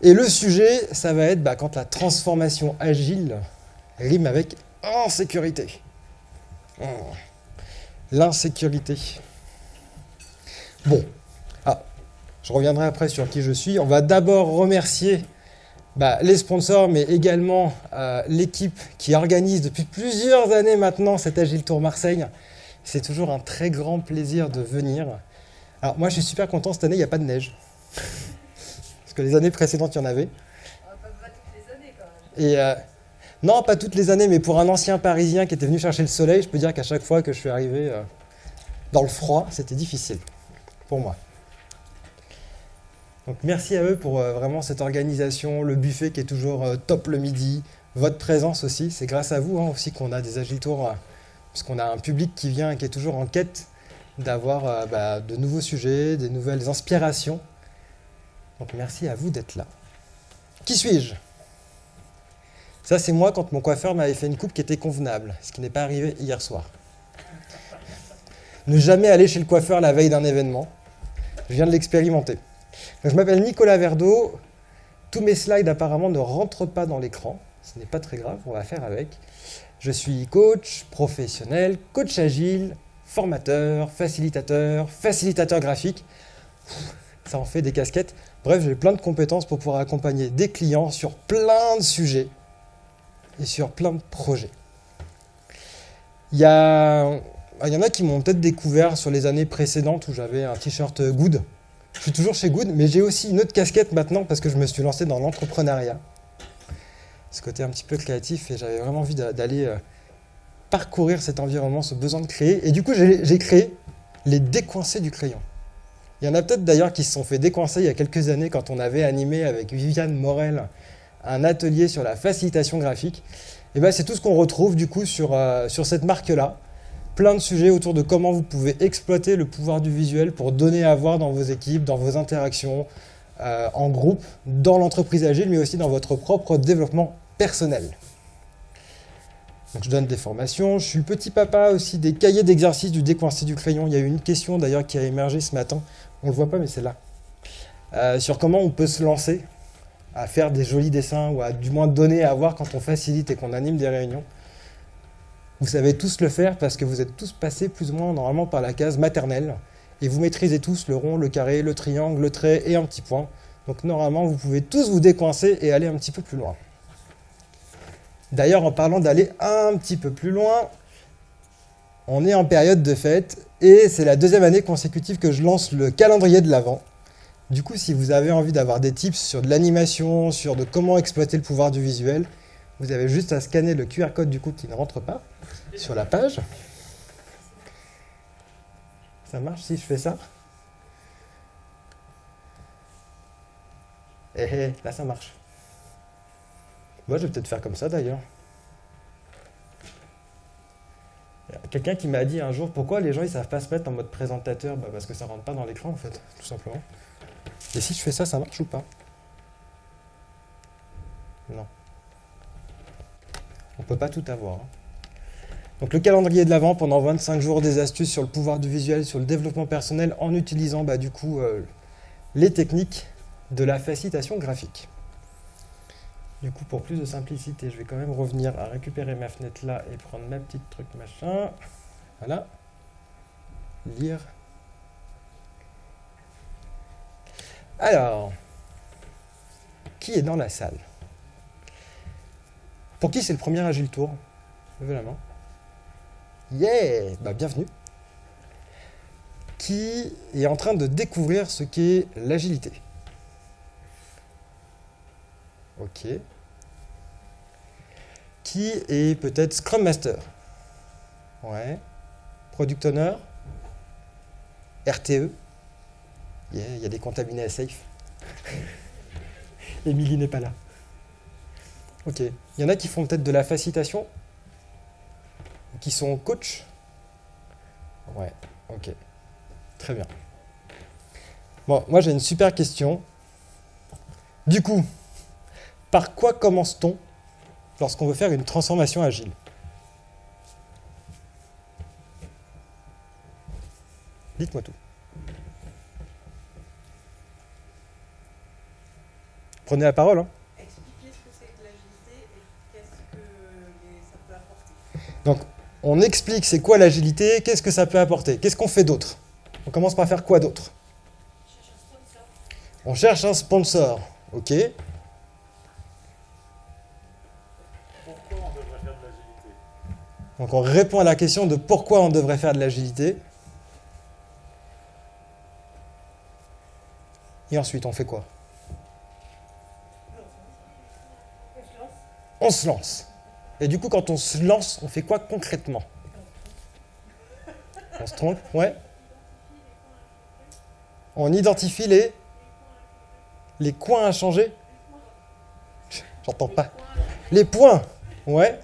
Et le sujet, ça va être quand la transformation agile rime avec insécurité. Oh, l'insécurité. Bon, ah, je reviendrai après sur qui je suis. On va d'abord remercier les sponsors, mais également l'équipe qui organise depuis plusieurs années maintenant cet Agile Tour Marseille. C'est toujours un très grand plaisir de venir. Alors moi, je suis super content, cette année, il n'y a pas de neige. Parce que les années précédentes, il y en avait. Pas toutes les années quand même. Et non, pas toutes les années, mais pour un ancien Parisien qui était venu chercher le soleil, je peux dire qu'à chaque fois que je suis arrivé dans le froid, c'était difficile pour moi. Donc merci à eux pour vraiment cette organisation, le buffet qui est toujours top le midi, votre présence aussi. C'est grâce à vous aussi qu'on a des Agile Tours, parce qu'on a un public qui vient et qui est toujours en quête d'avoir de nouveaux sujets, des nouvelles inspirations. Donc merci à vous d'être là. Qui suis-je ? Ça, c'est moi quand mon coiffeur m'avait fait une coupe qui était convenable, ce qui n'est pas arrivé hier soir. Ne jamais aller chez le coiffeur la veille d'un événement. Je viens de l'expérimenter. Donc, je m'appelle Nicolas Verdeau. Tous mes slides apparemment ne rentrent pas dans l'écran. Ce n'est pas très grave, on va faire avec. Je suis coach professionnel, coach agile, formateur, facilitateur graphique. Ça en fait des casquettes. Bref, j'ai plein de compétences pour pouvoir accompagner des clients sur plein de sujets et sur plein de projets. Il y en a qui m'ont peut-être découvert sur les années précédentes où j'avais un t-shirt Good. Je suis toujours chez Good, mais j'ai aussi une autre casquette maintenant parce que je me suis lancé dans l'entrepreneuriat. Ce côté un petit peu créatif et j'avais vraiment envie d'aller parcourir cet environnement, ce besoin de créer. Et du coup, j'ai créé les décoincés du crayon. Il y en a peut-être d'ailleurs qui se sont fait décoincer il y a quelques années quand on avait animé avec Viviane Morel un atelier sur la facilitation graphique. Et c'est tout ce qu'on retrouve du coup sur cette marque-là. Plein de sujets autour de comment vous pouvez exploiter le pouvoir du visuel pour donner à voir dans vos équipes, dans vos interactions, en groupe, dans l'entreprise agile, mais aussi dans votre propre développement personnel. Donc je donne des formations. Je suis le petit papa aussi des cahiers d'exercice du décoincé du crayon. Il y a eu une question d'ailleurs qui a émergé ce matin. On ne le voit pas, mais c'est là. Sur comment on peut se lancer à faire des jolis dessins ou à du moins donner à voir quand on facilite et qu'on anime des réunions. Vous savez tous le faire parce que vous êtes tous passés plus ou moins normalement par la case maternelle et vous maîtrisez tous le rond, le carré, le triangle, le trait et un petit point. Donc normalement, vous pouvez tous vous décoincer et aller un petit peu plus loin. D'ailleurs, en parlant d'aller un petit peu plus loin, on est en période de fête et c'est la deuxième année consécutive que je lance le calendrier de l'Avent. Du coup, si vous avez envie d'avoir des tips sur de l'animation, sur de comment exploiter le pouvoir du visuel, vous avez juste à scanner le QR code du coup qui ne rentre pas sur la page. Ça marche si je fais ça ? Là ça marche. Moi je vais peut-être faire comme ça d'ailleurs. Il y a quelqu'un qui m'a dit un jour pourquoi les gens ils savent pas se mettre en mode présentateur, parce que ça rentre pas dans l'écran en fait, tout simplement. Et si je fais ça, ça marche ou pas ? Non. On peut pas tout avoir. Donc le calendrier de l'Avent pendant 25 jours, des astuces sur le pouvoir du visuel, sur le développement personnel en utilisant les techniques de la facilitation graphique. Du coup, pour plus de simplicité, je vais quand même revenir à récupérer ma fenêtre là et prendre ma petite truc machin. Voilà. Lire. Alors, qui est dans la salle ? Pour qui c'est le premier Agile Tour ? Levez la main. Yeah ! Bienvenue. Qui est en train de découvrir ce qu'est l'agilité ? Ok. Qui est peut-être Scrum Master ? Ouais. Product Owner ? RTE ? Yeah, il y a des contaminés à safe. Émilie n'est pas là. Ok. Il y en a qui font peut-être de la facilitation ? Qui sont coach ? Ouais, ok. Très bien. Bon, moi j'ai une super question. Du coup, par quoi commence-t-on lorsqu'on veut faire une transformation agile ? Dites-moi tout. Prenez la parole. Hein. Expliquer ce que c'est que l'agilité et qu'est-ce que ça peut apporter. Donc, on explique c'est quoi l'agilité, qu'est-ce que ça peut apporter, qu'est-ce qu'on fait d'autre. On commence par faire quoi d'autre? Cherche un sponsor. On cherche un sponsor. Ok. Pourquoi on devrait faire de l'agilité? Donc, on répond à la question de pourquoi on devrait faire de l'agilité. Et ensuite, on fait quoi? On se lance. Et du coup, quand on se lance, on fait quoi concrètement? On se trompe? Ouais. On identifie les coins à changer. J'entends pas. Les points. Ouais.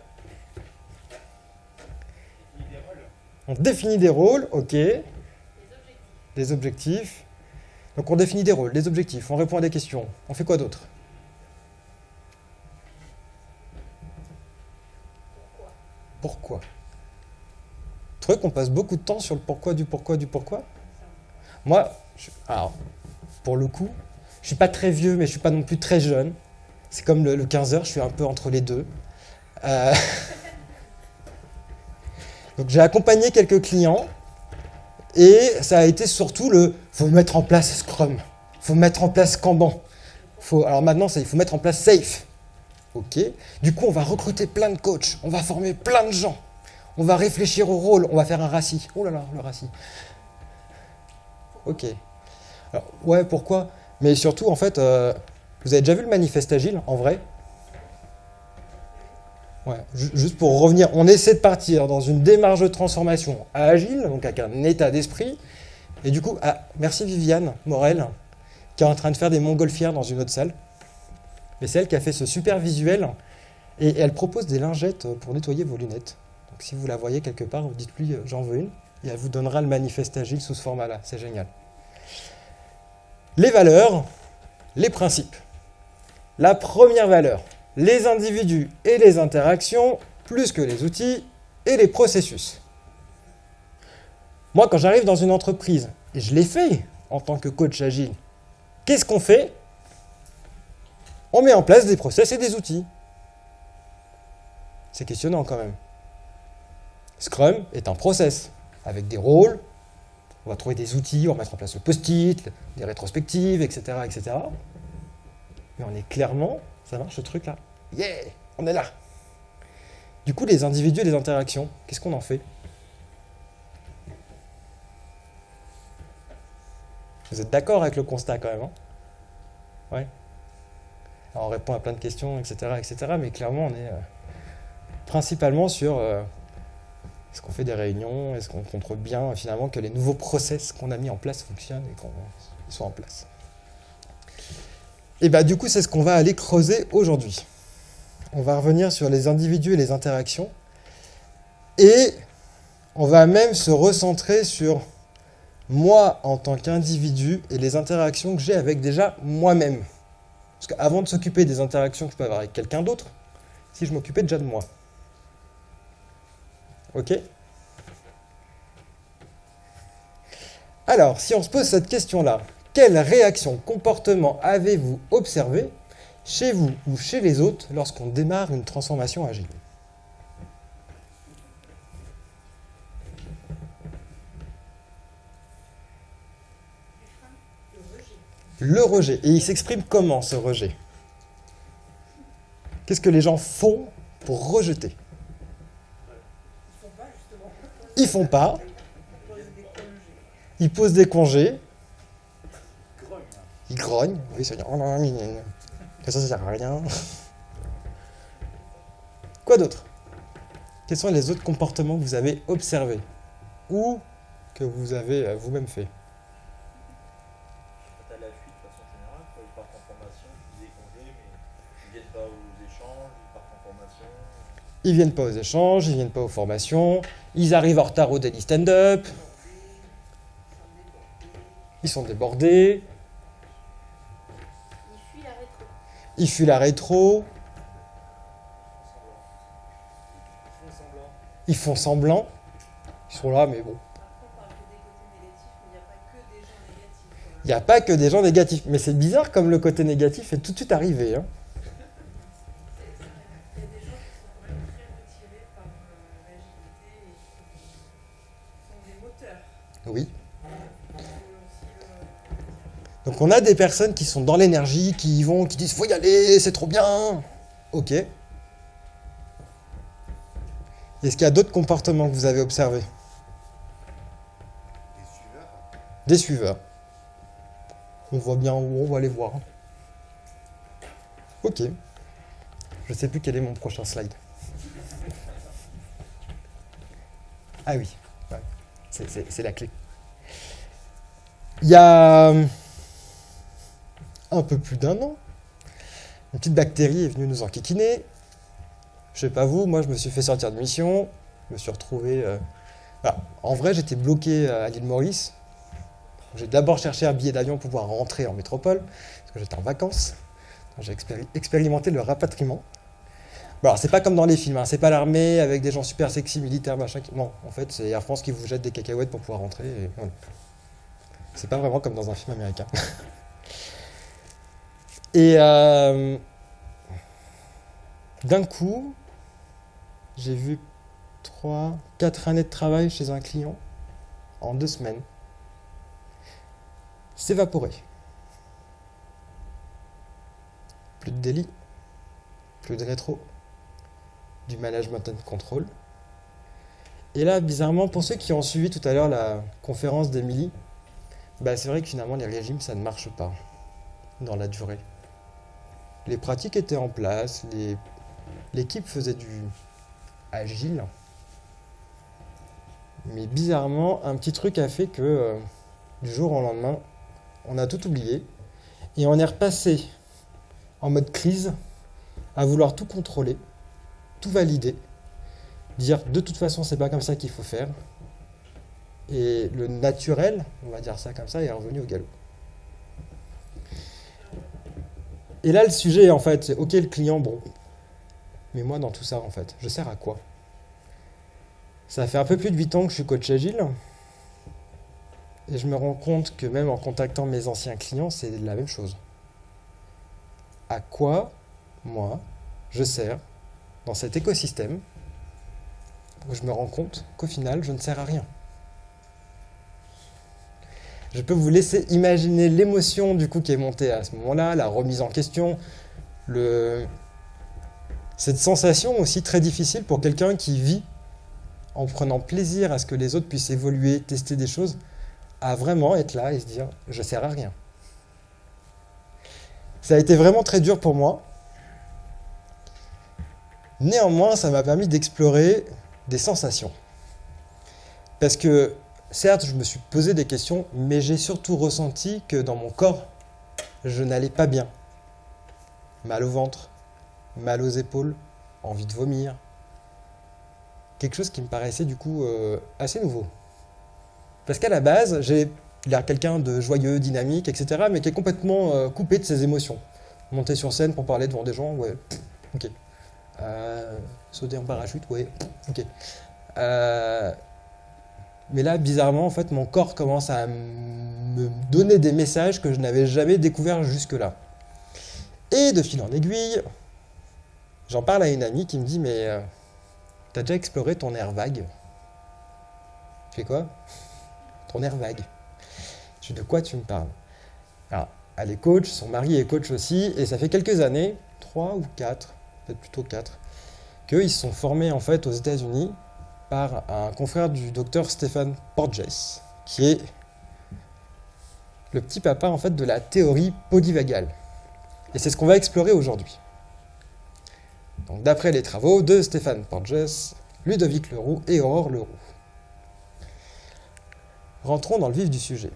On définit des rôles. Ok. Des objectifs. Donc on définit des rôles, des objectifs. On répond à des questions. On fait quoi d'autre? Pourquoi? Vous trouvez qu'on passe beaucoup de temps sur le pourquoi du pourquoi du pourquoi? Moi, alors, pour le coup, je suis pas très vieux, mais je suis pas non plus très jeune. C'est comme le 15 heures, je suis un peu entre les deux. Euh, Donc j'ai accompagné quelques clients et ça a été surtout faut mettre en place Scrum, faut mettre en place Kanban. Alors maintenant, il faut mettre en place Safe. Ok. Du coup, on va recruter plein de coachs, on va former plein de gens, on va réfléchir au rôle, on va faire un RACI. Oh là là, le RACI. Ok. Alors, ouais, pourquoi? Mais surtout, en fait, vous avez déjà vu le manifeste agile, en vrai? Ouais, juste pour revenir, on essaie de partir dans une démarche de transformation agile, donc avec un état d'esprit. Et du coup, merci Viviane Morel, qui est en train de faire des montgolfières dans une autre salle. Mais c'est elle qui a fait ce super visuel. Et elle propose des lingettes pour nettoyer vos lunettes. Donc si vous la voyez quelque part, vous dites-lui j'en veux une. Et elle vous donnera le manifeste agile sous ce format-là. C'est génial. Les valeurs, les principes. La première valeur, les individus et les interactions, plus que les outils et les processus. Moi, quand j'arrive dans une entreprise, et je l'ai fait en tant que coach agile, qu'est-ce qu'on fait? On met en place des process et des outils. C'est questionnant quand même. Scrum est un process, avec des rôles, on va trouver des outils, on va mettre en place le post-it, des rétrospectives, etc., etc. Mais on est clairement, ça marche ce truc-là. Yeah, on est là. Du coup, les individus et les interactions, qu'est-ce qu'on en fait? Vous êtes d'accord avec le constat quand même, hein? Ouais. Alors, on répond à plein de questions, etc., etc. Mais clairement, on est principalement sur est-ce qu'on fait des réunions, est-ce qu'on contrôle bien finalement que les nouveaux process qu'on a mis en place fonctionnent et qu'ils soient en place. Et bah du coup, c'est ce qu'on va aller creuser aujourd'hui. On va revenir sur les individus et les interactions. Et on va même se recentrer sur moi en tant qu'individu et les interactions que j'ai avec déjà moi-même. Parce qu'avant de s'occuper des interactions que je peux avoir avec quelqu'un d'autre, si je m'occupais déjà de moi. Ok? Alors, si on se pose cette question-là, quelle réaction, comportement avez-vous observé chez vous ou chez les autres lorsqu'on démarre une transformation agile? Le rejet. Et il s'exprime comment, ce rejet? Qu'est-ce que les gens font pour rejeter? Ils font pas. Ils posent des congés. Ils grognent. Oui, ça veut dire oh non, ça sert à rien. Quoi d'autre? Quels sont les autres comportements que vous avez observés ou que vous avez vous-même fait? Quand à la fuite, de façon générale, quand ils partent en formation, ils ont des congés, mais ils viennent pas aux échanges, ils partent en formation. Ils viennent pas aux échanges, ils viennent pas aux formations, ils arrivent en retard au daily stand-up, ils sont débordés, ils fuient la rétro, ils font semblant, ils sont là mais bon. Après, on parle que des côtés négatifs, mais il n'y a pas que des gens négatifs. Il n'y a pas que des gens négatifs. Mais c'est bizarre comme le côté négatif est tout de suite arrivé. Hein. Il y a des gens qui sont quand même très retirés par l'agilité et qui sont des moteurs. Oui. Il faut aussi Donc on a des personnes qui sont dans l'énergie, qui y vont, qui disent faut y aller, c'est trop bien. Ok. Est-ce qu'il y a d'autres comportements que vous avez observés? Les suiveurs. Des suiveurs. On voit bien où on va les voir. Ok. Je sais plus quel est mon prochain slide. Ah oui. Ouais. C'est la clé. Il y a un peu plus d'un an, une petite bactérie est venue nous enquiquiner. Je sais pas vous, moi je me suis fait sortir de mission. Je me suis retrouvé... voilà. En vrai, j'étais bloqué à l'île Maurice. J'ai d'abord cherché un billet d'avion pour pouvoir rentrer en métropole, parce que j'étais en vacances. J'ai expérimenté le rapatriement. Bon, alors, c'est pas comme dans les films, hein. C'est pas l'armée avec des gens super sexy, militaires, machin. Non, en fait, c'est Air France qui vous jette des cacahuètes pour pouvoir rentrer. Et voilà. C'est pas vraiment comme dans un film américain. Et d'un coup, j'ai vu 4 années de travail chez un client en 2 semaines s'évaporer. Plus de délit, plus de rétro, du management and control. Et là, bizarrement, pour ceux qui ont suivi tout à l'heure la conférence d'Emilie, bah, c'est vrai que finalement les régimes ça ne marche pas dans la durée. Les pratiques étaient en place, l'équipe faisait du agile, mais bizarrement un petit truc a fait que du jour au lendemain on a tout oublié et on est repassé en mode crise à vouloir tout contrôler, tout valider, dire de toute façon c'est pas comme ça qu'il faut faire. Et le naturel, on va dire ça comme ça, est revenu au galop. Et là, le sujet, en fait, c'est ok, le client, bon. Mais moi, dans tout ça, en fait, je sers à quoi? Ça fait un peu plus de 8 ans que je suis coach agile. Et je me rends compte que même en contactant mes anciens clients, c'est la même chose. À quoi, moi, je sers dans cet écosystème où je me rends compte qu'au final, je ne sers à rien. Je peux vous laisser imaginer l'émotion du coup qui est montée à ce moment-là, la remise en question, cette sensation aussi très difficile pour quelqu'un qui vit en prenant plaisir à ce que les autres puissent évoluer, tester des choses, à vraiment être là et se dire « je sers à rien ». Ça a été vraiment très dur pour moi. Néanmoins, ça m'a permis d'explorer des sensations. Parce que certes, je me suis posé des questions, mais j'ai surtout ressenti que dans mon corps, je n'allais pas bien. Mal au ventre, mal aux épaules, envie de vomir. Quelque chose qui me paraissait du coup assez nouveau. Parce qu'à la base, j'ai l'air quelqu'un de joyeux, dynamique, etc., mais qui est complètement coupé de ses émotions. Monter sur scène pour parler devant des gens, ouais, ok. Sauter en parachute, ouais, ok. Mais là, bizarrement, en fait, mon corps commence à me donner des messages que je n'avais jamais découverts jusque-là. Et de fil en aiguille, j'en parle à une amie qui me dit « Mais t'as déjà exploré ton air vague ?» Je fais quoi? Ton air vague. Je dis « De quoi tu me parles ?» Alors, elle est coach, son mari est coach aussi, et ça fait quelques années, 3 ou 4, peut-être plutôt 4, qu'ils se sont formés en fait aux États-Unis par un confrère du docteur Stephen Porges, qui est le petit papa en fait de la théorie polyvagale. Et c'est ce qu'on va explorer aujourd'hui. Donc d'après les travaux de Stephen Porges, Ludovic Leroux et Aurore Leroux. Rentrons dans le vif du sujet.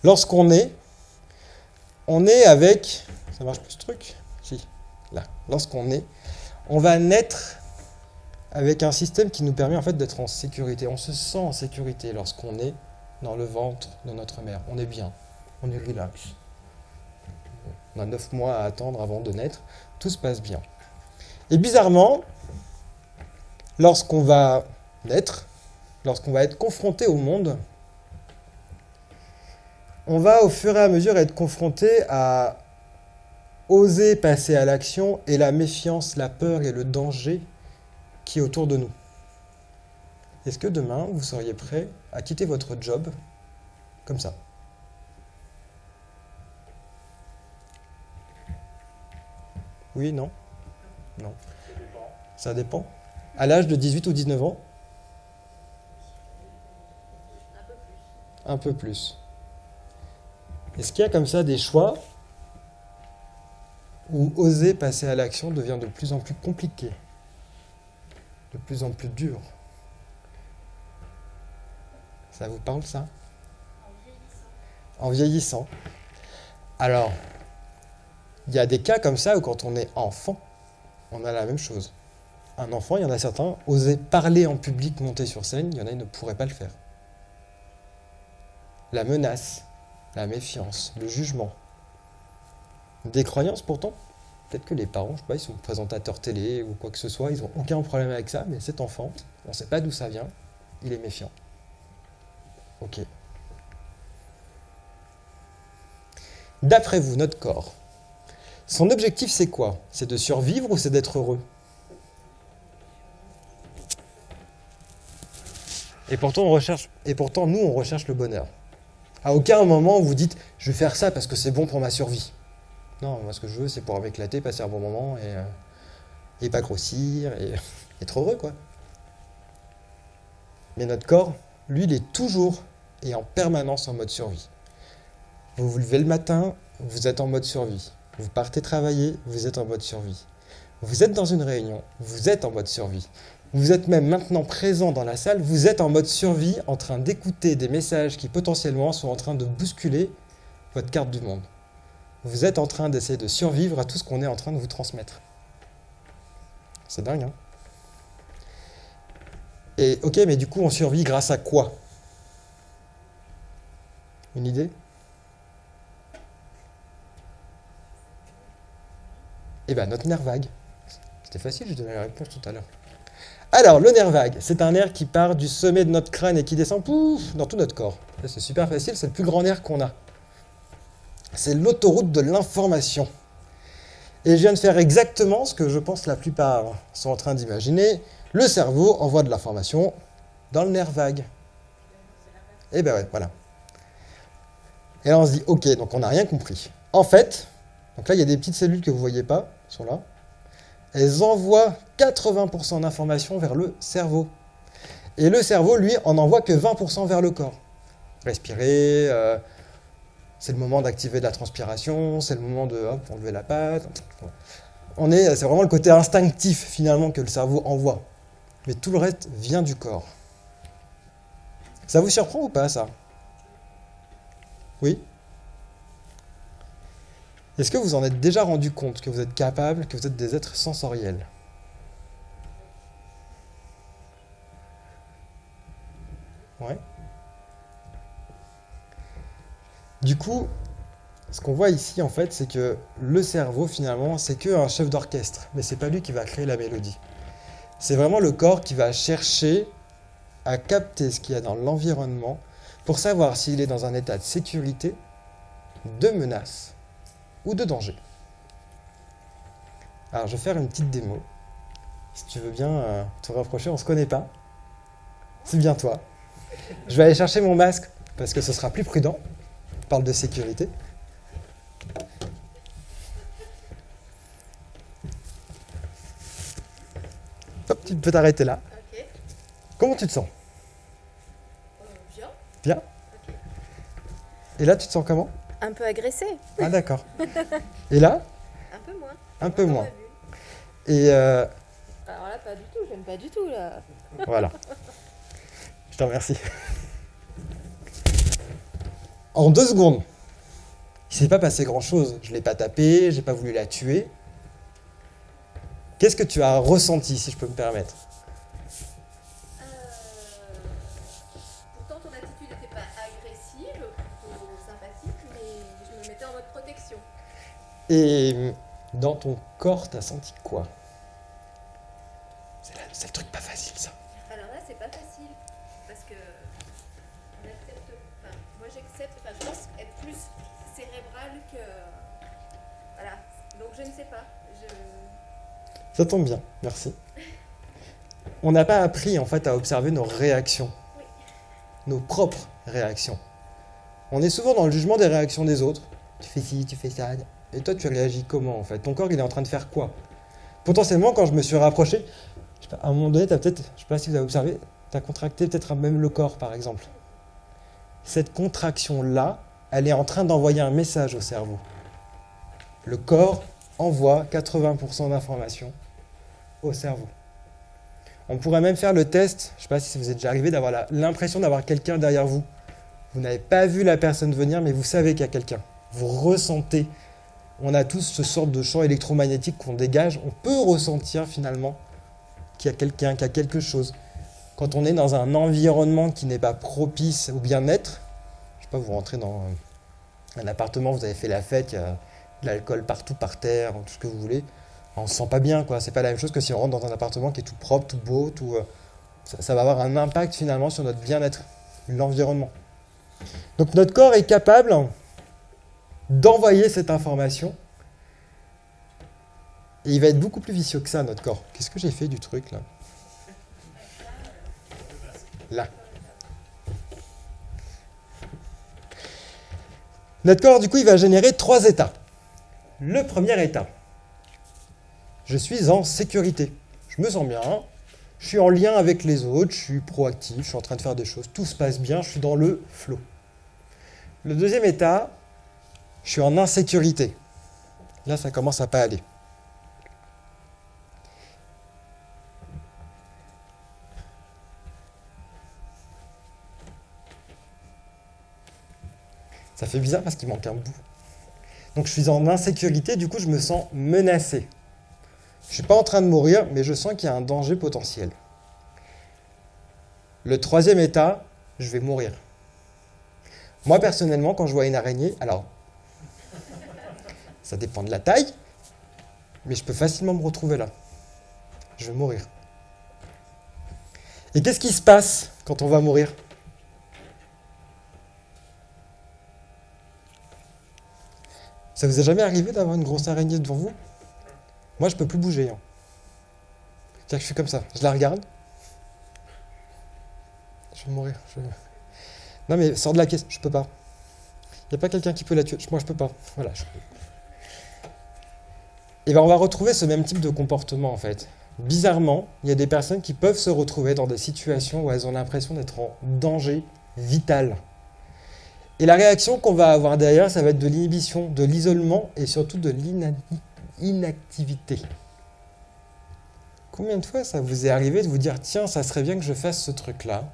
Lorsqu'on est, on est avec... Ça marche plus ce truc? Si, là. Lorsqu'on est, on va naître avec un système qui nous permet en fait d'être en sécurité. On se sent en sécurité lorsqu'on est dans le ventre de notre mère. On est bien, on est relax. On a 9 mois à attendre avant de naître. Tout se passe bien. Et bizarrement, lorsqu'on va naître, lorsqu'on va être confronté au monde, On va au fur et à mesure être confronté à oser passer à l'action et la méfiance, la peur et le danger qui est autour de nous. Est-ce que demain, vous seriez prêt à quitter votre job comme ça? Oui, non? Non. Ça dépend. Ça dépend. À l'âge de 18 ou 19 ans? Un peu plus. Est-ce qu'il y a comme ça des choix où oser passer à l'action devient de plus en plus compliqué, de plus en plus dur? Ça vous parle, ça? En vieillissant. Alors, il y a des cas comme ça où quand on est enfant, on a la même chose. Un enfant, il y en a certains, oser parler en public, monter sur scène, il y en a qui ne pourraient pas le faire. La menace, la méfiance, le jugement. Des croyances pourtant. Peut-être que les parents, je sais pas, ils sont présentateurs télé ou quoi que ce soit, ils n'ont aucun problème avec ça, mais cet enfant, on ne sait pas d'où ça vient, il est méfiant. Ok. D'après vous, notre corps, son objectif c'est quoi? C'est de survivre ou c'est d'être heureux? Et pourtant, nous, on recherche le bonheur. À aucun moment, vous dites, je vais faire ça parce que c'est bon pour ma survie. Non, moi, ce que je veux, c'est pouvoir m'éclater, passer un bon moment et pas grossir et être heureux, quoi. Mais notre corps, lui, il est toujours et en permanence en mode survie. Vous vous levez le matin, vous êtes en mode survie. Vous partez travailler, vous êtes en mode survie. Vous êtes dans une réunion, vous êtes en mode survie. Vous êtes même maintenant présent dans la salle, vous êtes en mode survie, en train d'écouter des messages qui potentiellement sont en train de bousculer votre carte du monde. Vous êtes en train d'essayer de survivre à tout ce qu'on est en train de vous transmettre. C'est dingue, hein? Et ok, mais du coup, on survit grâce à quoi? Une idée? Eh bien, notre nerf vague. C'était facile, je donnais la réponse tout à l'heure. Alors, le nerf vague, c'est un nerf qui part du sommet de notre crâne et qui descend pouf, dans tout notre corps. Ça, c'est super facile, c'est le plus grand nerf qu'on a. C'est l'autoroute de l'information. Et je viens de faire exactement ce que je pense la plupart sont en train d'imaginer. Le cerveau envoie de l'information dans le nerf vague. Et ben ouais, voilà. Et là, on se dit, ok, donc on n'a rien compris. En fait, donc là, il y a des petites cellules que vous ne voyez pas, qui sont là. Elles envoient 80% d'informations vers le cerveau. Et le cerveau, lui, en envoie que 20% vers le corps. Respirer, c'est le moment d'activer de la transpiration, c'est le moment de enlever la patte. C'est vraiment le côté instinctif, finalement, que le cerveau envoie. Mais tout le reste vient du corps. Ça vous surprend ou pas, ça? Oui? Est-ce que vous en êtes déjà rendu compte que vous êtes capable, que vous êtes des êtres sensoriels? Ouais. Du coup, ce qu'on voit ici, en fait, c'est que le cerveau, finalement, c'est qu'un chef d'orchestre. Mais c'est pas lui qui va créer la mélodie. C'est vraiment le corps qui va chercher à capter ce qu'il y a dans l'environnement pour savoir s'il est dans un état de sécurité, de menace ou de danger. Alors, je vais faire une petite démo. Si tu veux bien te rapprocher, on ne se connaît pas. C'est bien toi. Je vais aller chercher mon masque parce que ce sera plus prudent. On parle de sécurité. Hop, tu peux t'arrêter là. Ok. Comment tu te sens? Bien. Bien. Ok. Et là, tu te sens comment? Un peu agressé. Ah d'accord. Et là? Un peu moins. Un peu Dans moins. ma bulle. Et Alors là, pas du tout. J'aime pas du tout là. voilà. Je te remercie. En 2 secondes, il s'est pas passé grand-chose. Je l'ai pas tapé, j'ai pas voulu la tuer. Qu'est-ce que tu as ressenti, si je peux me permettre? Pourtant, ton attitude n'était pas agressive, plutôt sympathique, mais je me mettais en mode protection. Et dans ton corps, t'as senti quoi? C'est le truc pas facile, ça. Alors là, c'est pas facile, parce que n'accepte. Enfin, moi j'accepte. Enfin, je pense être plus cérébral que. Voilà. Donc je ne sais pas. Ça tombe bien, merci. On n'a pas appris en fait à observer nos réactions, Oui. nos propres réactions. On est souvent dans le jugement des réactions des autres. Tu fais ci, tu fais ça. Et toi, tu réagis comment en fait? Ton corps, il est en train de faire quoi? Potentiellement, quand je me suis rapproché, je sais pas, à un moment donné, tu as peut-être, je sais pas si vous avez observé, tu as contracté peut-être même le corps par exemple. Cette contraction-là, elle est en train d'envoyer un message au cerveau. Le corps envoie 80% d'informations au cerveau. On pourrait même faire le test, je ne sais pas si ça vous est déjà arrivé, d'avoir l'impression d'avoir quelqu'un derrière vous. Vous n'avez pas vu la personne venir, mais vous savez qu'il y a quelqu'un. Vous ressentez. On a tous ce sorte de champ électromagnétique qu'on dégage. On peut ressentir finalement qu'il y a quelqu'un, qu'il y a quelque chose. Quand on est dans un environnement qui n'est pas propice au bien-être, je sais pas, vous rentrez dans un appartement, vous avez fait la fête, il y a de l'alcool partout par terre, tout ce que vous voulez. On se sent pas bien, quoi. C'est pas la même chose que si on rentre dans un appartement qui est tout propre, tout beau, ça va avoir un impact finalement sur notre bien-être, l'environnement. Donc notre corps est capable d'envoyer cette information. Et il va être beaucoup plus vicieux que ça, notre corps. Qu'est-ce que j'ai fait du truc là? Là. Notre corps, du coup, il va générer 3 états. Le premier état. Je suis en sécurité. Je me sens bien. Je suis en lien avec les autres. Je suis proactif. Je suis en train de faire des choses. Tout se passe bien. Je suis dans le flow. Le deuxième état, je suis en insécurité. Là, ça commence à pas aller. Ça fait bizarre parce qu'il manque un bout. Donc je suis en insécurité, du coup je me sens menacé. Je ne suis pas en train de mourir, mais je sens qu'il y a un danger potentiel. Le troisième état, je vais mourir. Moi personnellement, quand je vois une araignée, alors ça dépend de la taille, mais je peux facilement me retrouver là. Je vais mourir. Et qu'est-ce qui se passe quand on va mourir ? Ça vous est jamais arrivé d'avoir une grosse araignée devant vous? Moi, je peux plus bouger. C'est-à-dire que je suis comme ça. Je la regarde. Je vais mourir. Non, mais sors de la caisse. Je peux pas. Il n'y a pas quelqu'un qui peut la tuer. Moi, je peux pas. Voilà. Et bien, on va retrouver ce même type de comportement, en fait. Bizarrement, il y a des personnes qui peuvent se retrouver dans des situations où elles ont l'impression d'être en danger vital. Et la réaction qu'on va avoir derrière, ça va être de l'inhibition, de l'isolement et surtout de l'inactivité. Combien de fois ça vous est arrivé de vous dire « Tiens, ça serait bien que je fasse ce truc-là »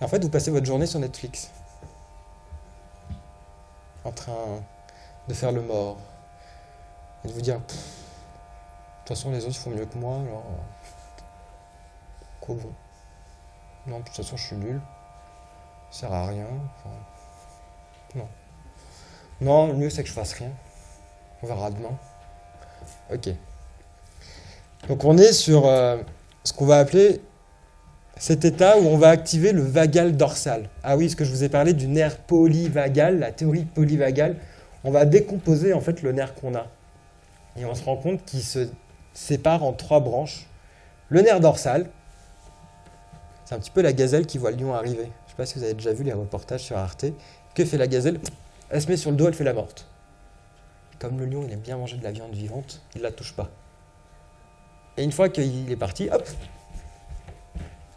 et en fait, vous passez votre journée sur Netflix. En train de faire le mort. Et de vous dire « De toute façon, les autres font mieux que moi, alors... Quoi bon ? Non, de toute façon, je suis nul. Ça sert à rien. Enfin... Non. Non, le mieux c'est que je fasse rien. On verra demain. Ok. Donc on est sur ce qu'on va appeler cet état où on va activer le vagal dorsal. Ah oui, ce que je vous ai parlé du nerf polyvagal, la théorie polyvagale. On va décomposer en fait le nerf qu'on a. Et on se rend compte qu'il se sépare en 3 branches. Le nerf dorsal, c'est un petit peu la gazelle qui voit le lion arriver. Je ne sais pas si vous avez déjà vu les reportages sur Arte. Que fait la gazelle ? Elle se met sur le dos, elle fait la morte. Comme le lion, il aime bien manger de la viande vivante, il ne la touche pas. Et une fois qu'il est parti, hop,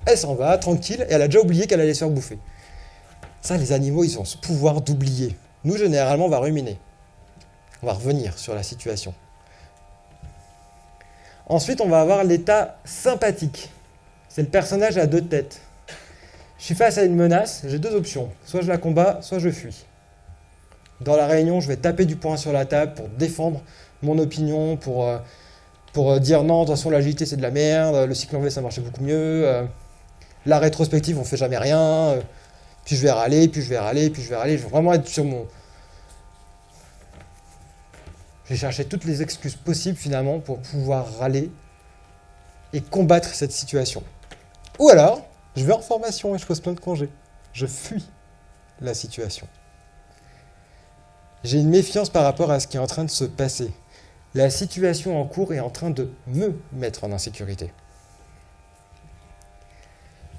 elle s'en va, tranquille, et elle a déjà oublié qu'elle allait se faire bouffer. Ça, les animaux, ils ont ce pouvoir d'oublier. Nous, généralement, on va ruminer. On va revenir sur la situation. Ensuite, on va avoir l'état sympathique. C'est le personnage à 2 têtes. Je suis face à une menace, j'ai 2 options. Soit je la combats, soit je fuis. Dans la réunion, je vais taper du poing sur la table pour défendre mon opinion, pour dire non, de toute façon l'agilité c'est de la merde, le cycle en V ça marchait beaucoup mieux, la rétrospective on fait jamais rien, puis je vais râler, puis je vais râler, puis je vais râler. Je vais vraiment être sur mon... Je vais chercher toutes les excuses possibles finalement pour pouvoir râler et combattre cette situation. Ou alors... je vais en formation et je pose plein de congés. Je fuis. la situation. J'ai une méfiance par rapport à ce qui est en train de se passer. La situation en cours est en train de me mettre en insécurité.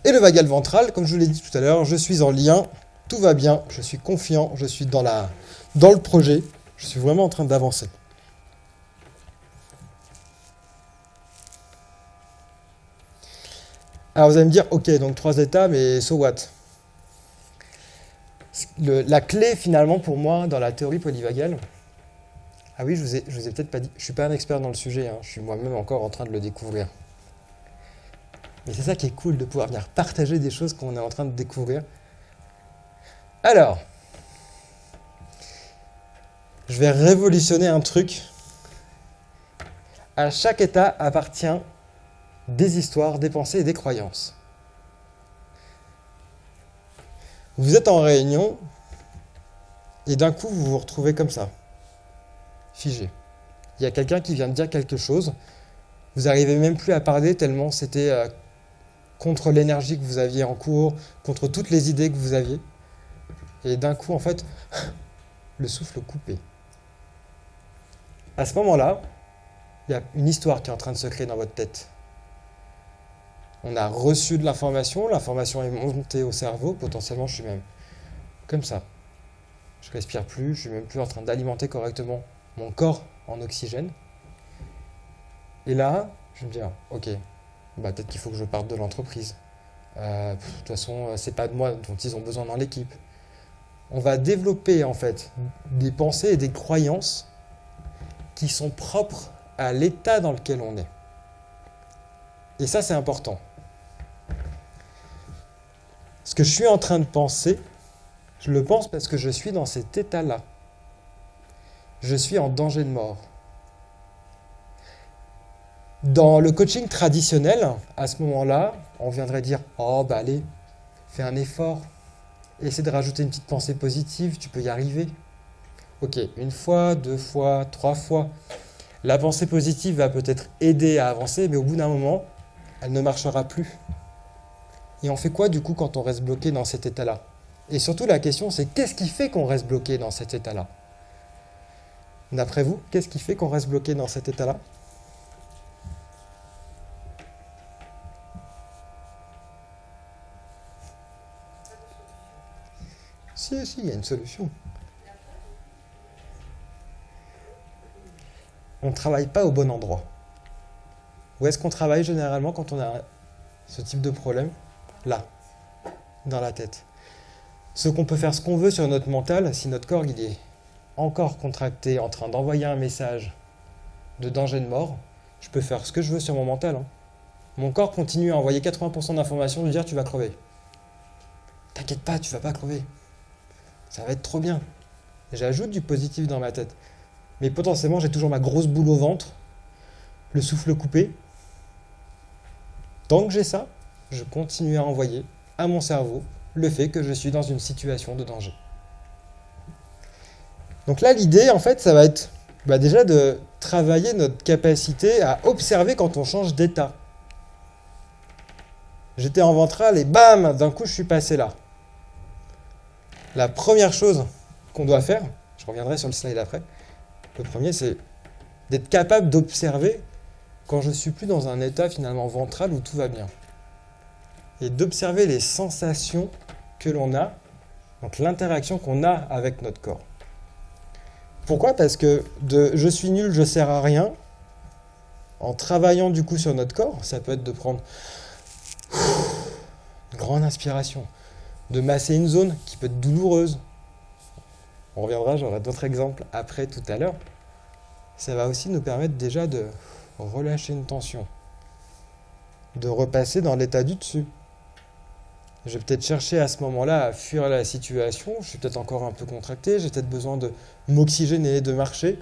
Et le vagal ventral, comme je vous l'ai dit tout à l'heure, je suis en lien, tout va bien, je suis confiant, je suis dans le projet, je suis vraiment en train d'avancer. Alors vous allez me dire, ok, donc 3 états, mais so what? La clé finalement pour moi dans la théorie polyvagale, ah oui, je vous ai peut-être pas dit, je suis pas un expert dans le sujet, hein, je suis moi-même encore en train de le découvrir. Mais c'est ça qui est cool de pouvoir venir partager des choses qu'on est en train de découvrir. Alors, je vais révolutionner un truc. À chaque état appartient des histoires, des pensées et des croyances. Vous êtes en réunion et d'un coup vous vous retrouvez comme ça, figé. Il y a quelqu'un qui vient de dire quelque chose, vous n'arrivez même plus à parler tellement c'était contre l'énergie que vous aviez en cours, contre toutes les idées que vous aviez. Et d'un coup, en fait, le souffle coupé. À ce moment-là, il y a une histoire qui est en train de se créer dans votre tête. On a reçu de l'information est montée au cerveau, potentiellement je suis même comme ça. Je respire plus, je suis même plus en train d'alimenter correctement mon corps en oxygène. Et là, je me dis, ok, peut-être qu'il faut que je parte de l'entreprise. De toute façon, c'est pas de moi dont ils ont besoin dans l'équipe. On va développer en fait des pensées et des croyances qui sont propres à l'état dans lequel on est. Et ça, c'est important. Ce que je suis en train de penser, je le pense parce que je suis dans cet état-là. Je suis en danger de mort. Dans le coaching traditionnel, à ce moment-là, on viendrait dire « Oh, allez, fais un effort, essaie de rajouter une petite pensée positive, tu peux y arriver. » Ok, 1 fois, 2 fois, 3 fois. La pensée positive va peut-être aider à avancer, mais au bout d'un moment, elle ne marchera plus. Et on fait quoi du coup quand on reste bloqué dans cet état-là? Et surtout la question c'est qu'est-ce qui fait qu'on reste bloqué dans cet état-là? D'après vous, qu'est-ce qui fait qu'on reste bloqué dans cet état-là? Si, il y a une solution. On ne travaille pas au bon endroit. Où est-ce qu'on travaille généralement quand on a ce type de problème? Là, dans la tête. Ce qu'on peut faire ce qu'on veut sur notre mental, si notre corps il est encore contracté, en train d'envoyer un message de danger de mort, je peux faire ce que je veux sur mon mental. Mon corps continue à envoyer 80% d'informations, de dire tu vas crever. T'inquiète pas, tu vas pas crever. Ça va être trop bien. J'ajoute du positif dans ma tête. Mais potentiellement, j'ai toujours ma grosse boule au ventre, le souffle coupé. Tant que j'ai ça, je continue à envoyer à mon cerveau le fait que je suis dans une situation de danger. Donc là, l'idée, en fait, ça va être déjà de travailler notre capacité à observer quand on change d'état. J'étais en ventral et bam, d'un coup, je suis passé là. La première chose qu'on doit faire, je reviendrai sur le slide après, le premier, c'est d'être capable d'observer quand je suis plus dans un état finalement ventral où tout va bien. Et d'observer les sensations que l'on a, donc l'interaction qu'on a avec notre corps. Pourquoi? Parce que de je suis nul, je sers à rien, en travaillant du coup sur notre corps, ça peut être de prendre une grande inspiration, de masser une zone qui peut être douloureuse. On reviendra, j'aurai d'autres exemples après tout à l'heure. Ça va aussi nous permettre déjà de relâcher une tension, de repasser dans l'état du dessus. Je vais peut-être chercher à ce moment-là à fuir la situation, je suis peut-être encore un peu contracté, j'ai peut-être besoin de m'oxygéner, de marcher,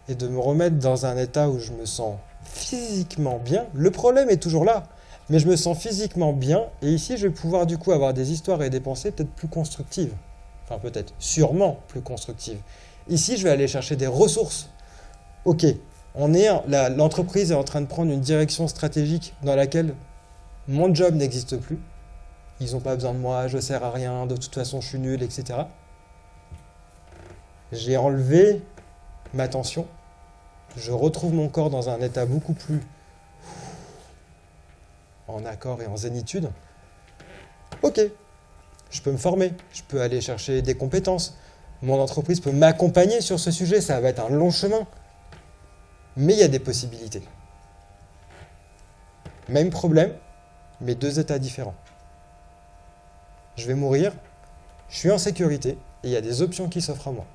et de me remettre dans un état où je me sens physiquement bien. Le problème est toujours là, mais je me sens physiquement bien, et ici je vais pouvoir du coup avoir des histoires et des pensées peut-être plus constructives. Enfin peut-être, sûrement plus constructives. Ici je vais aller chercher des ressources. Ok, l'entreprise est en train de prendre une direction stratégique dans laquelle mon job n'existe plus. ils n'ont pas besoin de moi, je sers à rien, de toute façon je suis nul, etc. J'ai enlevé ma tension, je retrouve mon corps dans un état beaucoup plus en accord et en zénitude. Ok, je peux me former, je peux aller chercher des compétences, mon entreprise peut m'accompagner sur ce sujet, ça va être un long chemin, mais il y a des possibilités. Même problème, mais deux états différents. Je vais mourir, je suis en sécurité, et il y a des options qui s'offrent à moi.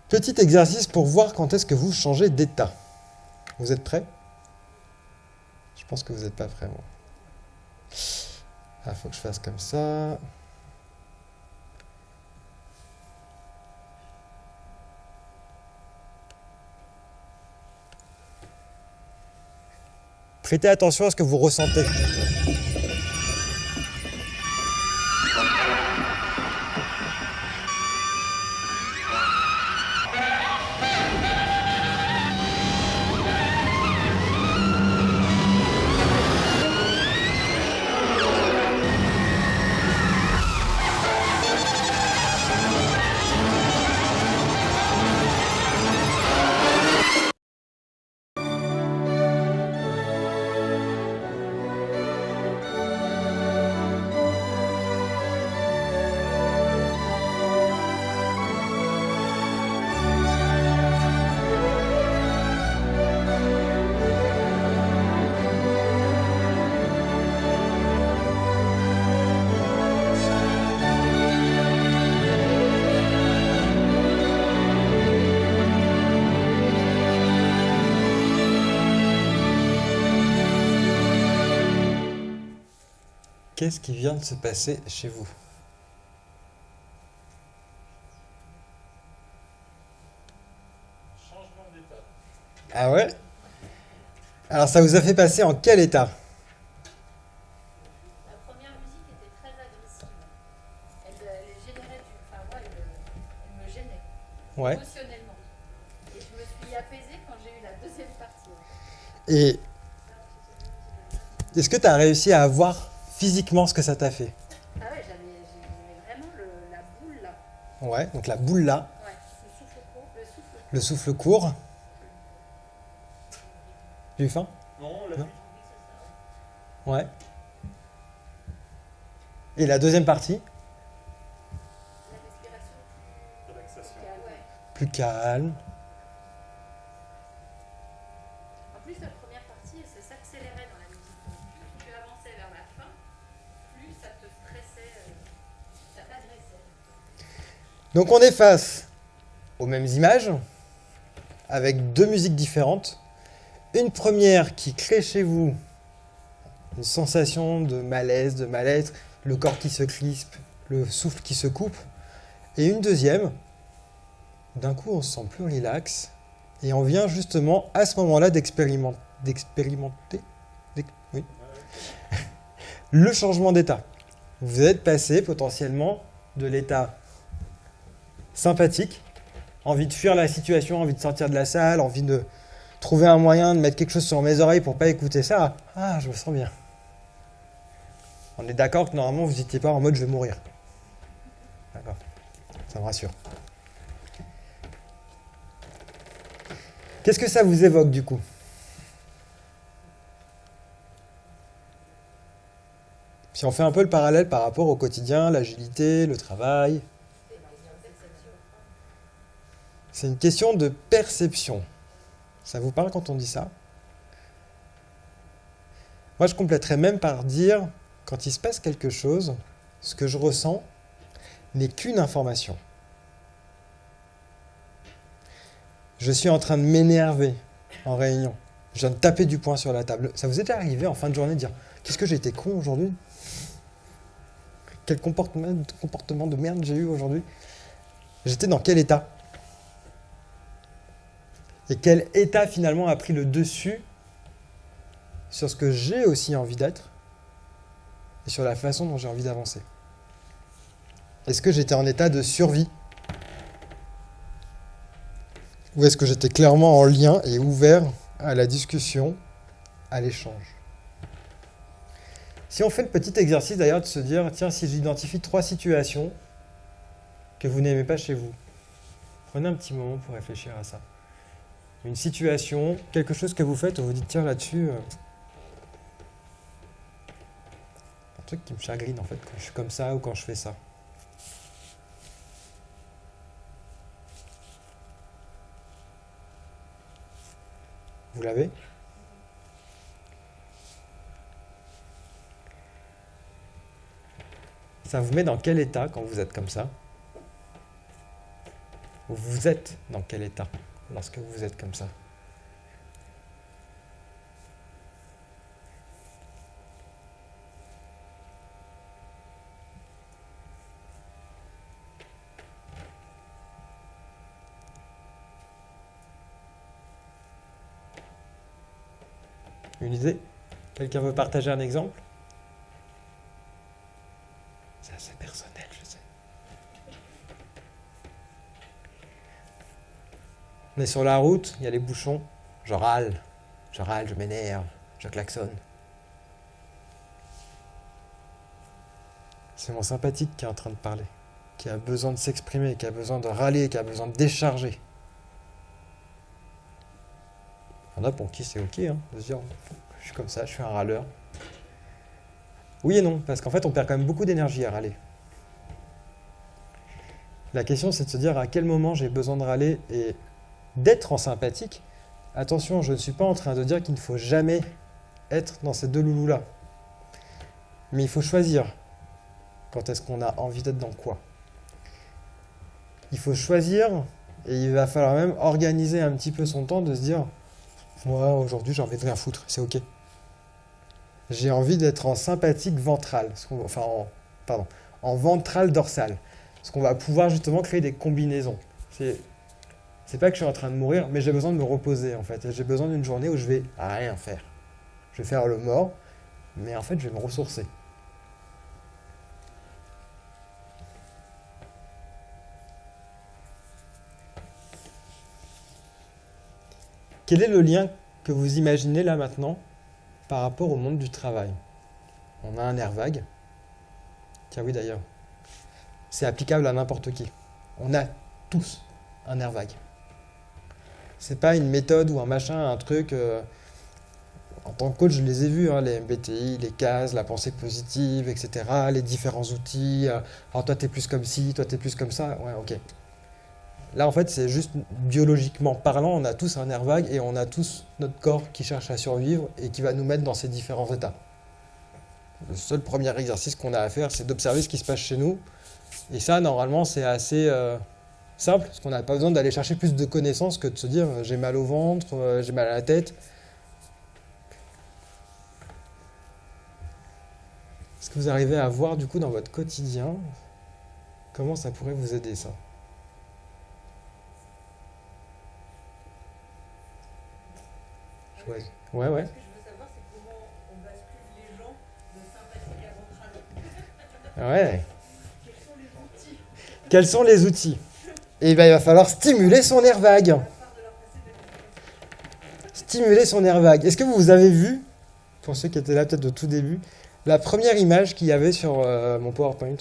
Petit exercice pour voir quand est-ce que vous changez d'état. Vous êtes prêts? Je pense que vous n'êtes pas prêts, moi. Ah, faut que je fasse comme ça. Prêtez attention à ce que vous ressentez. Qu'est-ce qui vient de se passer chez vous? Changement d'état. Ah ouais? Alors ça vous a fait passer en quel état? La première musique était très agressive. Elle générait enfin, moi, elle me gênait Ouais. émotionnellement. Et je me suis apaisée quand j'ai eu la deuxième partie. Et est-ce que tu as réussi à voir physiquement ce que ça t'a fait? Ah ouais, j'avais vraiment la boule là. Ouais, donc la boule là, Ouais, le souffle court. le souffle court. J'ai eu faim? Non, la Non. pluie. Ouais. Et la deuxième partie? La respiration. Relaxation. Ouais. Plus calme. En plus, la première partie, ça s'accélérait dans la musique. Donc, plus tu avançais vers la fin, plus ça te stressait, ça t'agressait. Donc on est face aux mêmes images, avec deux musiques différentes. Une première qui crée chez vous une sensation de malaise, de mal-être, le corps qui se crispe, le souffle qui se coupe. Et une deuxième, d'un coup on se sent plus relax, et on vient justement à ce moment-là d'expérimenter oui, le changement d'état. Vous êtes passé potentiellement de l'état sympathique, envie de fuir la situation, envie de sortir de la salle, envie de trouver un moyen de mettre quelque chose sur mes oreilles pour pas écouter ça. Ah, je me sens bien. On est d'accord que normalement vous n'étiez pas en mode je vais mourir. D'accord, ça me rassure. Qu'est-ce que ça vous évoque du coup? Si on fait un peu le parallèle par rapport au quotidien, l'agilité, le travail. C'est une question de perception. Ça vous parle quand on dit ça? Moi, je compléterais même par dire, quand il se passe quelque chose, ce que je ressens n'est qu'une information. Je suis en train de m'énerver en réunion. Je viens de taper du poing sur la table. Ça vous est déjà arrivé en fin de journée de dire « Qu'est-ce que j'ai été con aujourd'hui? Quel comportement de merde j'ai eu aujourd'hui? J'étais dans quel état ?» Et quel état finalement a pris le dessus sur ce que j'ai aussi envie d'être et sur la façon dont j'ai envie d'avancer. Est-ce que j'étais en état de survie? Ou est-ce que j'étais clairement en lien et ouvert à la discussion, à l'échange? Si on fait le petit exercice d'ailleurs de se dire, tiens, si j'identifie 3 situations que vous n'aimez pas chez vous, prenez un petit moment pour réfléchir à ça. Une situation, quelque chose que vous faites, où vous dites, tiens, là-dessus, un truc qui me chagrine en fait, quand je suis comme ça ou quand je fais ça. Vous l'avez ? Ça vous met dans quel état quand vous êtes comme ça ? Ou vous êtes dans quel état lorsque vous êtes comme ça ? Une idée ? Quelqu'un veut partager un exemple ? C'est assez personnel, je sais. On est sur la route, il y a les bouchons. Je râle, je m'énerve, je klaxonne. C'est mon sympathique qui est en train de parler, qui a besoin de s'exprimer, qui a besoin de râler, qui a besoin de décharger. Il y en a pour qui c'est ok, hein, de se dire, je suis comme ça, je suis un râleur. Oui et non, parce qu'en fait, on perd quand même beaucoup d'énergie à râler. La question, c'est de se dire à quel moment j'ai besoin de râler et d'être en sympathique. Attention, je ne suis pas en train de dire qu'il ne faut jamais être dans ces deux loulous-là. Mais il faut choisir quand est-ce qu'on a envie d'être dans quoi. Il faut choisir et il va falloir même organiser un petit peu son temps de se dire moi, aujourd'hui, j'ai envie de rien foutre, c'est ok. J'ai envie d'être en sympathique ventrale, en ventrale dorsale. Parce qu'on va pouvoir justement créer des combinaisons. C'est pas que je suis en train de mourir, mais j'ai besoin de me reposer en fait. Et j'ai besoin d'une journée où je vais rien faire. Je vais faire le mort, mais en fait, je vais me ressourcer. Quel est le lien que vous imaginez là maintenant par rapport au monde du travail ? On a un nerf vague. Tiens oui d'ailleurs, c'est applicable à n'importe qui. On a tous un nerf vague. C'est pas une méthode ou un machin, un truc. En tant que coach, je les ai vus, hein, les MBTI, les cases, la pensée positive, etc. Les différents outils. Alors toi t'es plus comme ci, toi t'es plus comme ça. Ouais, ok. Là, en fait, c'est juste biologiquement parlant, on a tous un nerf vague et on a tous notre corps qui cherche à survivre et qui va nous mettre dans ces différents états. Le seul premier exercice qu'on a à faire, c'est d'observer ce qui se passe chez nous. Et ça, normalement, c'est assez simple, parce qu'on n'a pas besoin d'aller chercher plus de connaissances que de se dire j'ai mal au ventre, j'ai mal à la tête. Est-ce que vous arrivez à voir du coup dans votre quotidien comment ça pourrait vous aider ça ? Ouais. Ce que je veux savoir, c'est comment on bascule les gens de sympathique à ventrale. Ouais. Quels sont les outils Quels sont les outils ? Et bien, il va falloir stimuler son nerf vague. à part de leur passer de l'éducation? Stimuler son nerf vague. Est-ce que vous avez vu, pour ceux qui étaient là peut-être au tout début, la première image qu'il y avait sur mon PowerPoint ?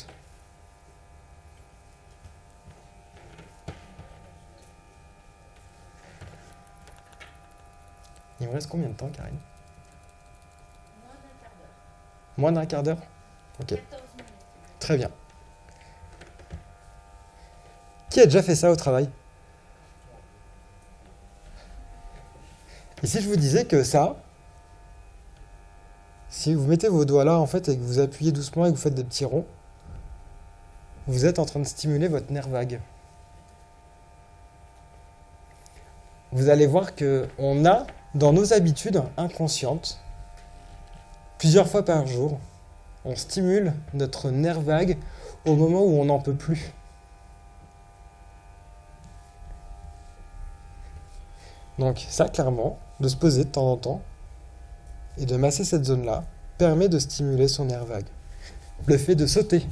Il me reste combien de temps, Karine ? Moins d'un quart d'heure. Moins d'un quart d'heure ? Ok, 14 minutes. très bien. Qui a déjà fait ça au travail ? Et si je vous disais que ça, si vous mettez vos doigts là en fait et que vous appuyez doucement et que vous faites des petits ronds, vous êtes en train de stimuler votre nerf vague. Vous allez voir qu'on a dans nos habitudes inconscientes, plusieurs fois par jour, on stimule notre nerf vague au moment où on n'en peut plus. Donc ça, clairement, de se poser de temps en temps et de masser cette zone-là permet de stimuler son nerf vague. Le fait de sauter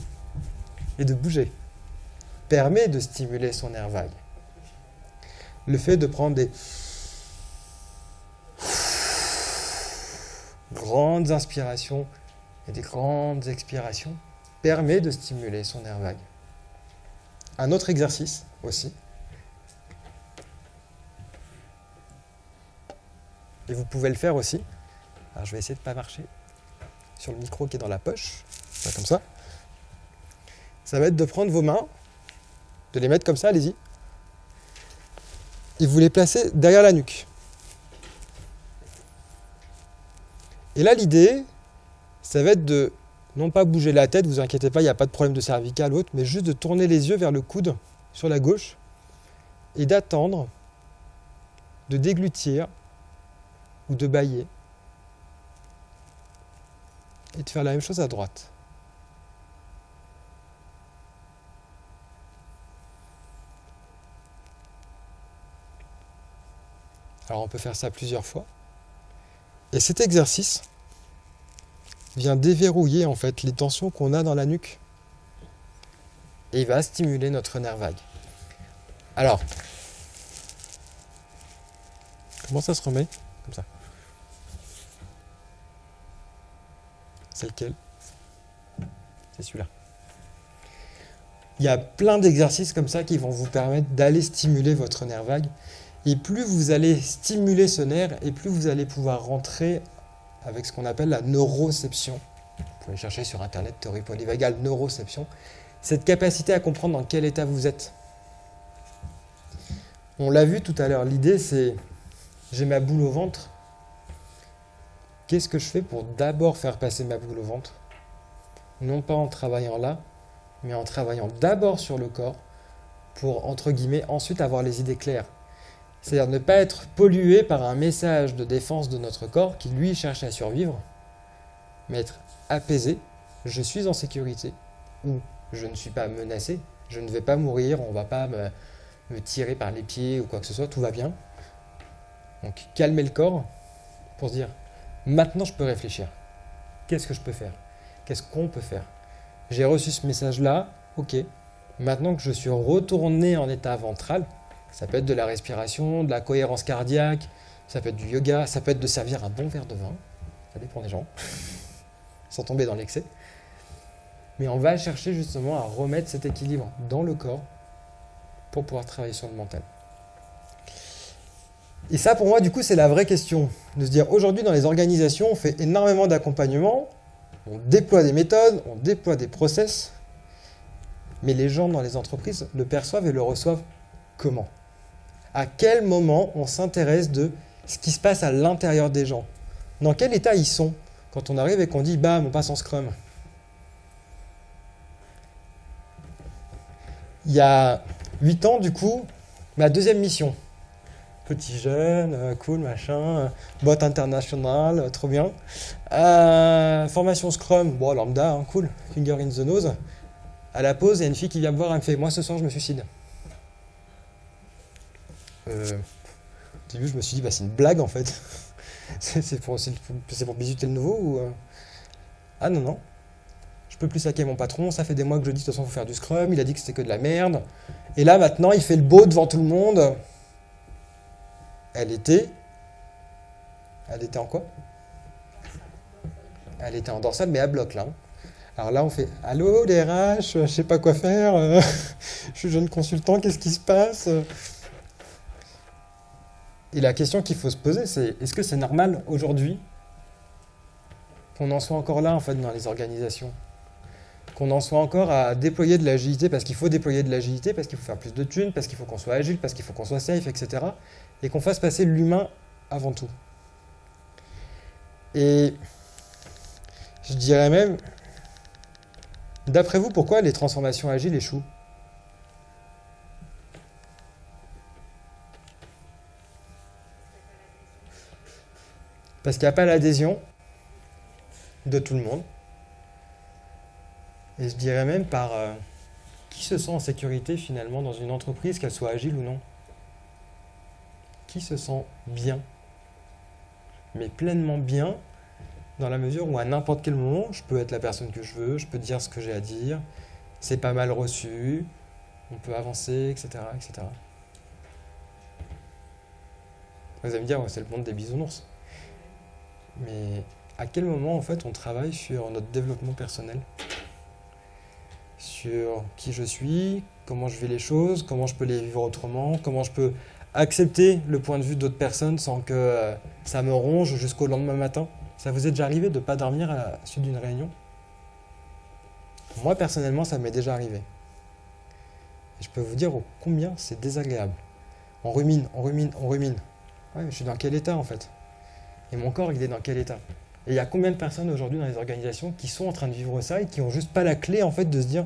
et de bouger permet de stimuler son nerf vague. Le fait de prendre des grandes inspirations et des grandes expirations permet de stimuler son nerf vague. Un autre exercice aussi. Et vous pouvez le faire aussi. Alors je vais essayer de ne pas marcher sur le micro qui est dans la poche. Pas comme ça. Ça va être de prendre vos mains, de les mettre comme ça, allez-y. Et vous les placez derrière la nuque. Et là, l'idée, ça va être de non pas bouger la tête, vous inquiétez pas, il n'y a pas de problème de cervical ou autre, mais juste de tourner les yeux vers le coude sur la gauche et d'attendre, de déglutir ou de bâiller et de faire la même chose à droite. Alors on peut faire ça plusieurs fois. Et cet exercice vient déverrouiller en fait les tensions qu'on a dans la nuque. Et il va stimuler notre nerf vague. Alors, comment ça se remet? Comme ça. C'est lequel? C'est celui-là. Il y a plein d'exercices comme ça qui vont vous permettre d'aller stimuler votre nerf vague. Et plus vous allez stimuler ce nerf, et plus vous allez pouvoir rentrer avec ce qu'on appelle la neuroception. Vous pouvez chercher sur internet théorie polyvagale, neuroception. Cette capacité à comprendre dans quel état vous êtes. On l'a vu tout à l'heure, l'idée c'est, j'ai ma boule au ventre. Qu'est-ce que je fais pour d'abord faire passer ma boule au ventre? Non pas en travaillant là, mais en travaillant d'abord sur le corps pour, entre guillemets, ensuite avoir les idées claires. C'est-à-dire ne pas être pollué par un message de défense de notre corps qui, lui, cherche à survivre, mais être apaisé, je suis en sécurité, ou je ne suis pas menacé, je ne vais pas mourir, on ne va pas me tirer par les pieds ou quoi que ce soit, tout va bien. Donc calmer le corps pour se dire, maintenant je peux réfléchir. Qu'est-ce que je peux faire? Qu'est-ce qu'on peut faire? J'ai reçu ce message-là, ok. Maintenant que je suis retourné en état ventral, ça peut être de la respiration, de la cohérence cardiaque, ça peut être du yoga, ça peut être de servir un bon verre de vin, ça dépend des gens, sans tomber dans l'excès. Mais on va chercher justement à remettre cet équilibre dans le corps pour pouvoir travailler sur le mental. Et ça, pour moi, du coup, c'est la vraie question. De se dire, aujourd'hui, dans les organisations, on fait énormément d'accompagnement, on déploie des méthodes, on déploie des process, mais les gens dans les entreprises le perçoivent et le reçoivent comment? À quel moment on s'intéresse de ce qui se passe à l'intérieur des gens? Dans quel état ils sont? Quand on arrive et qu'on dit, bam, on passe en Scrum. Il y a 8 ans, du coup, ma deuxième mission. Petit jeune, cool, machin, boîte internationale, trop bien. Formation Scrum, bon, lambda, hein, cool, finger in the nose. À la pause, il y a une fille qui vient me voir, elle me fait, moi ce soir je me suicide. Au début, je me suis dit, bah, c'est une blague en fait. c'est pour bisuter le nouveau ou Ah non, non. Je peux plus saquer mon patron, ça fait des mois que je dis, de toute façon, il faut faire du Scrum, il a dit que c'était que de la merde. Et là, maintenant, il fait le beau devant tout le monde. Elle était en quoi? Elle était en dorsale, mais à bloc là. Alors là, on fait « Allô, les RH, je sais pas quoi faire, je suis jeune consultant, qu'est-ce qui se passe ?» Et la question qu'il faut se poser, c'est est-ce que c'est normal aujourd'hui qu'on en soit encore là, en fait, dans les organisations? Qu'on en soit encore à déployer de l'agilité, parce qu'il faut déployer de l'agilité, parce qu'il faut faire plus de thunes, parce qu'il faut qu'on soit agile, parce qu'il faut qu'on soit safe, etc. Et qu'on fasse passer l'humain avant tout. Et je dirais même, d'après vous, pourquoi les transformations agiles échouent? Parce qu'il n'y a pas l'adhésion de tout le monde. Et je dirais même par qui se sent en sécurité finalement dans une entreprise, qu'elle soit agile ou non? Qui se sent bien? Mais pleinement bien, dans la mesure où à n'importe quel moment, je peux être la personne que je veux, je peux dire ce que j'ai à dire, c'est pas mal reçu, on peut avancer, etc. etc. Vous allez me dire, ouais, c'est le monde des bisounours. Mais à quel moment en fait on travaille sur notre développement personnel, sur qui je suis, comment je vis les choses, comment je peux les vivre autrement, comment je peux accepter le point de vue d'autres personnes sans que ça me ronge jusqu'au lendemain matin. Ça vous est déjà arrivé de ne pas dormir à la suite d'une réunion? Moi personnellement ça m'est déjà arrivé. Et je peux vous dire combien c'est désagréable. On rumine, on rumine, on rumine. Ouais, mais je suis dans quel état en fait? Et mon corps il est dans quel état? Et il y a combien de personnes aujourd'hui dans les organisations qui sont en train de vivre ça et qui n'ont juste pas la clé en fait de se dire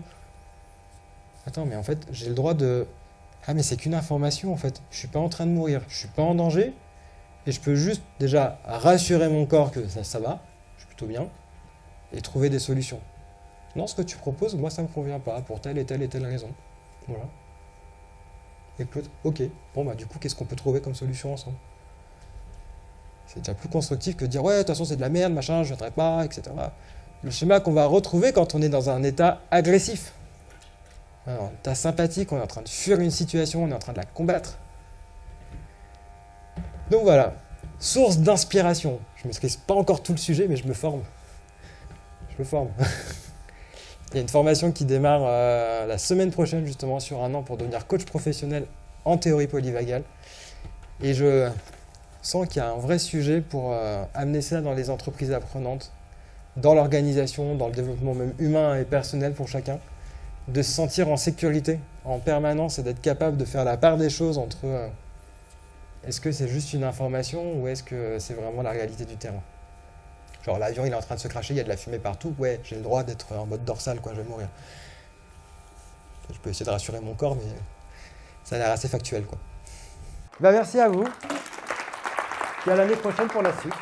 attends mais en fait j'ai le droit de... Ah mais c'est qu'une information en fait, je suis pas en train de mourir, je suis pas en danger et je peux juste déjà rassurer mon corps que ça va, je suis plutôt bien et trouver des solutions. Non, ce que tu proposes, moi ça me convient pas pour telle et telle et telle raison. Voilà. Écoute, ok, bon bah du coup qu'est-ce qu'on peut trouver comme solution ensemble? C'est déjà plus constructif que de dire ouais de toute façon c'est de la merde, machin, je viendrai pas, etc. Le schéma qu'on va retrouver quand on est dans un état agressif. Alors, état sympathique, on est en train de fuir une situation, on est en train de la combattre. Donc voilà, source d'inspiration. Je ne maîtrise pas encore tout le sujet, mais je me forme. Je me forme. Il y a une formation qui démarre la semaine prochaine, justement, sur 1 an pour devenir coach professionnel en théorie polyvagale. Et je sens qu'il y a un vrai sujet pour amener ça dans les entreprises apprenantes, dans l'organisation, dans le développement même humain et personnel pour chacun. De se sentir en sécurité en permanence et d'être capable de faire la part des choses entre est-ce que c'est juste une information ou est-ce que c'est vraiment la réalité du terrain. Genre l'avion il est en train de se cracher, il y a de la fumée partout, ouais j'ai le droit d'être en mode dorsal quoi, je vais mourir. Je peux essayer de rassurer mon corps mais ça a l'air assez factuel quoi. Bah merci à vous et à l'année prochaine pour la suite.